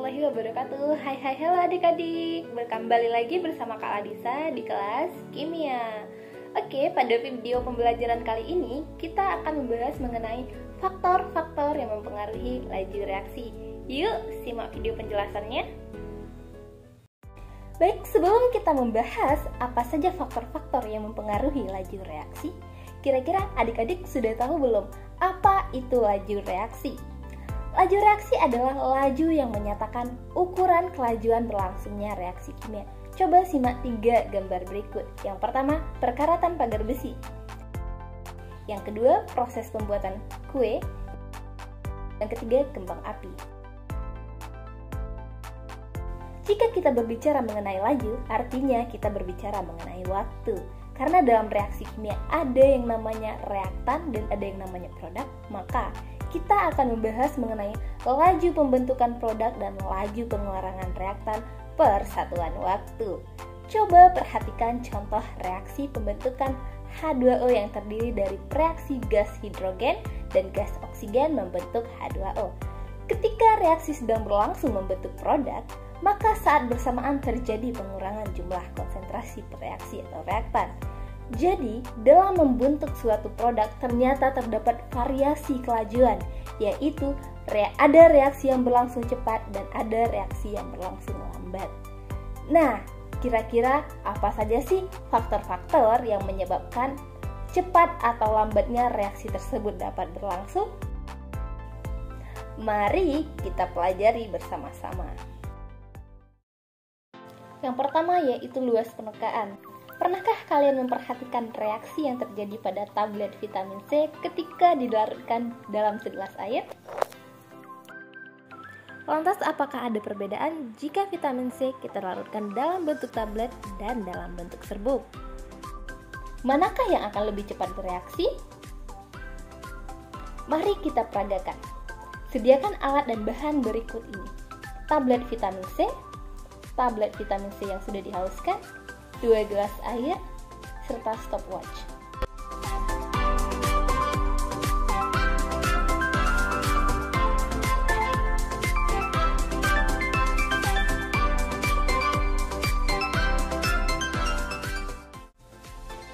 warahmatullahi wabarakatuh. Hai halo adik-adik, kembali lagi bersama Kak Ladisa di kelas kimia. Oke, pada video pembelajaran kali ini kita akan membahas mengenai faktor-faktor yang mempengaruhi laju reaksi. Yuk simak video penjelasannya. Baik, sebelum kita membahas apa saja faktor-faktor yang mempengaruhi laju reaksi, kira-kira adik-adik sudah tahu belum apa itu laju reaksi? Laju reaksi adalah laju yang menyatakan ukuran kelajuan berlangsungnya reaksi kimia. Coba simak 3 gambar berikut. Yang pertama, perkaratan pagar besi. Yang kedua, proses pembuatan kue. Yang ketiga, kembang api. Jika kita berbicara mengenai laju, artinya kita berbicara mengenai waktu. Karena dalam reaksi kimia ada yang namanya reaktan dan ada yang namanya produk, maka kita akan membahas mengenai laju pembentukan produk dan laju pengurangan reaktan per satuan waktu. Coba perhatikan contoh reaksi pembentukan H2O yang terdiri dari reaksi gas hidrogen dan gas oksigen membentuk H2O. Ketika reaksi sedang berlangsung membentuk produk, maka saat bersamaan terjadi pengurangan jumlah konsentrasi reaksi atau reaktan. Jadi, dalam membentuk suatu produk ternyata terdapat variasi kelajuan, yaitu ada reaksi yang berlangsung cepat dan ada reaksi yang berlangsung lambat. Nah, kira-kira apa saja sih faktor-faktor yang menyebabkan cepat atau lambatnya reaksi tersebut dapat berlangsung? Mari kita pelajari bersama-sama. Yang pertama yaitu luas penukaan. Pernahkah kalian memperhatikan reaksi yang terjadi pada tablet vitamin C ketika dilarutkan dalam segelas air? Lantas apakah ada perbedaan jika vitamin C kita larutkan dalam bentuk tablet dan dalam bentuk serbuk? Manakah yang akan lebih cepat bereaksi? Mari kita peragakan. Sediakan alat dan bahan berikut ini. Tablet vitamin C yang sudah dihaluskan, 2 gelas air, serta stopwatch.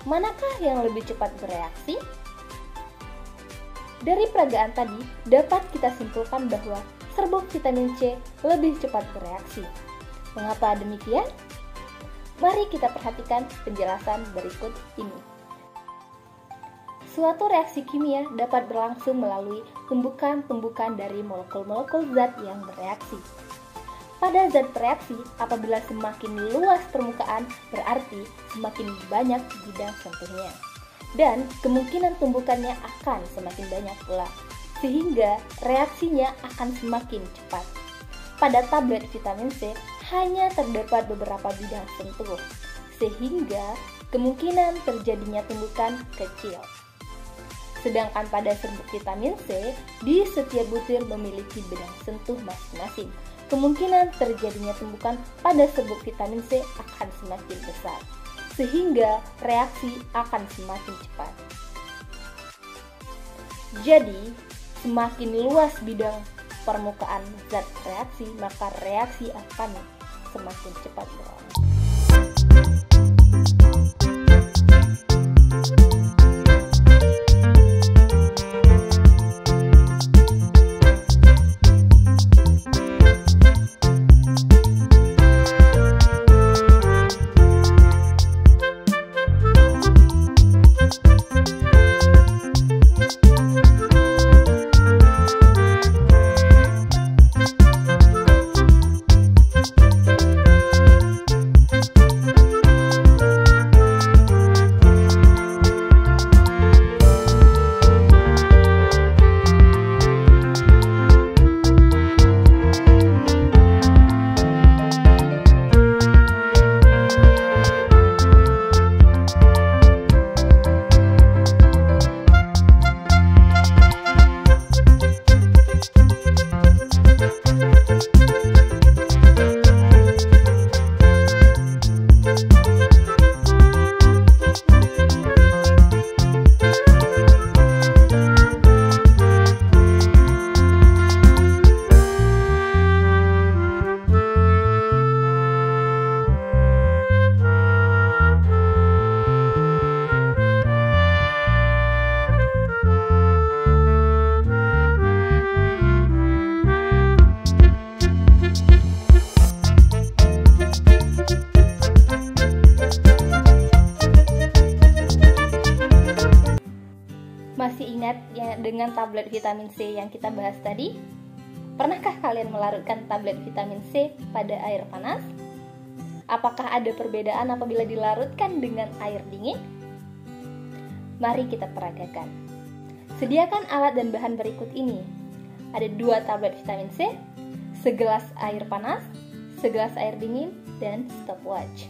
Manakah yang lebih cepat bereaksi? Dari peragaan tadi, dapat kita simpulkan bahwa serbuk vitamin C lebih cepat bereaksi. Mengapa demikian? Mari kita perhatikan penjelasan berikut ini. Suatu reaksi kimia dapat berlangsung melalui tumbukan-tumbukan dari molekul-molekul zat yang bereaksi. Pada zat bereaksi, apabila semakin luas permukaan, berarti semakin banyak bidang sentuhnya. Dan kemungkinan tumbukannya akan semakin banyak pula, sehingga reaksinya akan semakin cepat. Pada tablet vitamin C, hanya terdapat beberapa bidang sentuh, sehingga kemungkinan terjadinya tumbukan kecil. Sedangkan pada serbuk vitamin C, di setiap butir memiliki bidang sentuh masing-masing. Kemungkinan terjadinya tumbukan pada serbuk vitamin C akan semakin besar, sehingga reaksi akan semakin cepat. Jadi, semakin luas bidang permukaan zat reaksi, maka reaksi akan semakin cepat berlangsung. masih ingat ya dengan tablet vitamin C yang kita bahas tadi? Pernahkah kalian melarutkan tablet vitamin C pada air panas? Apakah ada perbedaan apabila dilarutkan dengan air dingin? Mari kita peragakan. Sediakan alat dan bahan berikut ini. Ada 2 tablet vitamin C, segelas air panas, segelas air dingin, dan stopwatch.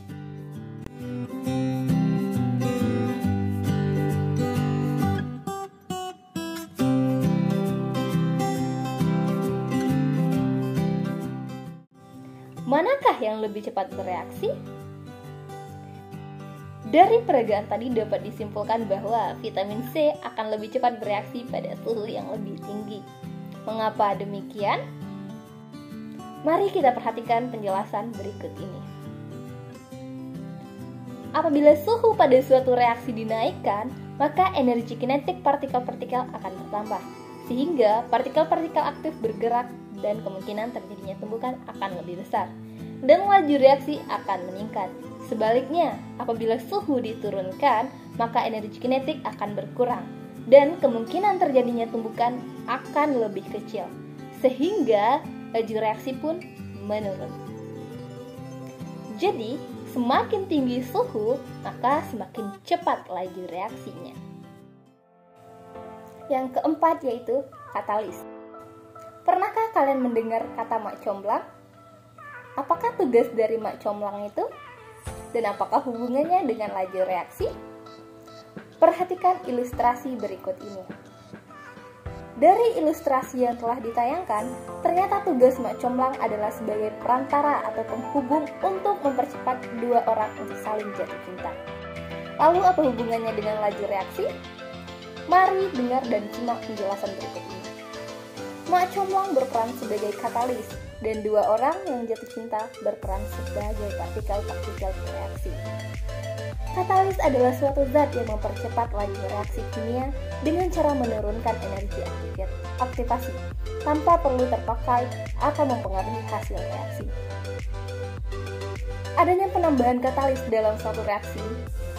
Manakah yang lebih cepat bereaksi? Dari peragaan tadi dapat disimpulkan bahwa vitamin C akan lebih cepat bereaksi pada suhu yang lebih tinggi. Mengapa demikian? Mari kita perhatikan penjelasan berikut ini. Apabila suhu pada suatu reaksi dinaikkan, maka energi kinetik partikel-partikel akan bertambah, sehingga partikel-partikel aktif bergerak dan kemungkinan terjadinya tumbukan akan lebih besar, dan laju reaksi akan meningkat. Sebaliknya, apabila suhu diturunkan, maka energi kinetik akan berkurang, dan kemungkinan terjadinya tumbukan akan lebih kecil, sehingga laju reaksi pun menurun. Jadi, semakin tinggi suhu, maka semakin cepat laju reaksinya. Yang keempat yaitu katalis. Pernahkah kalian mendengar kata mak comblang? Apakah tugas dari mak comblang itu? Dan apakah hubungannya dengan laju reaksi? Perhatikan ilustrasi berikut ini. Dari ilustrasi yang telah ditayangkan, ternyata tugas mak comblang adalah sebagai perantara atau penghubung untuk mempercepat 2 orang untuk saling jatuh cinta. Lalu apa hubungannya dengan laju reaksi? Mari dengar dan simak penjelasan berikut ini. Mak comblang berperan sebagai katalis, dan 2 orang yang jatuh cinta berperan sebagai partikel-partikel reaksi. Katalis adalah suatu zat yang mempercepat laju reaksi kimia dengan cara menurunkan energi aktivasi tanpa perlu terpakai atau mempengaruhi hasil reaksi. Adanya penambahan katalis dalam suatu reaksi,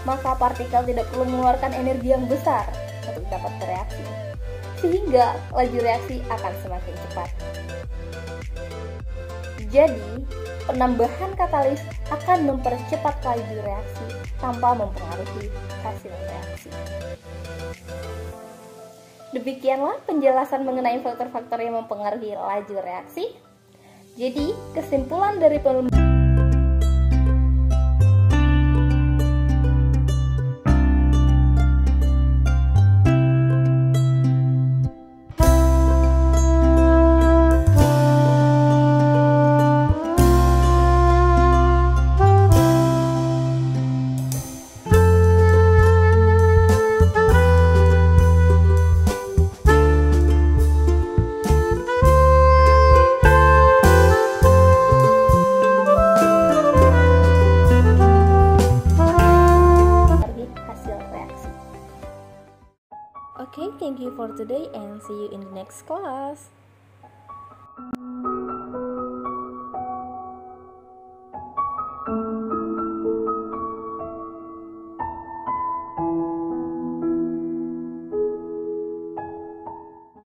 maka partikel tidak perlu mengeluarkan energi yang besar untuk dapat bereaksi, sehingga laju reaksi akan semakin cepat. Jadi, penambahan katalis akan mempercepat laju reaksi tanpa mempengaruhi hasil reaksi. Demikianlah penjelasan mengenai faktor-faktor yang mempengaruhi laju reaksi. Jadi, kesimpulan dari Okay, thank you for today and see you in the next class.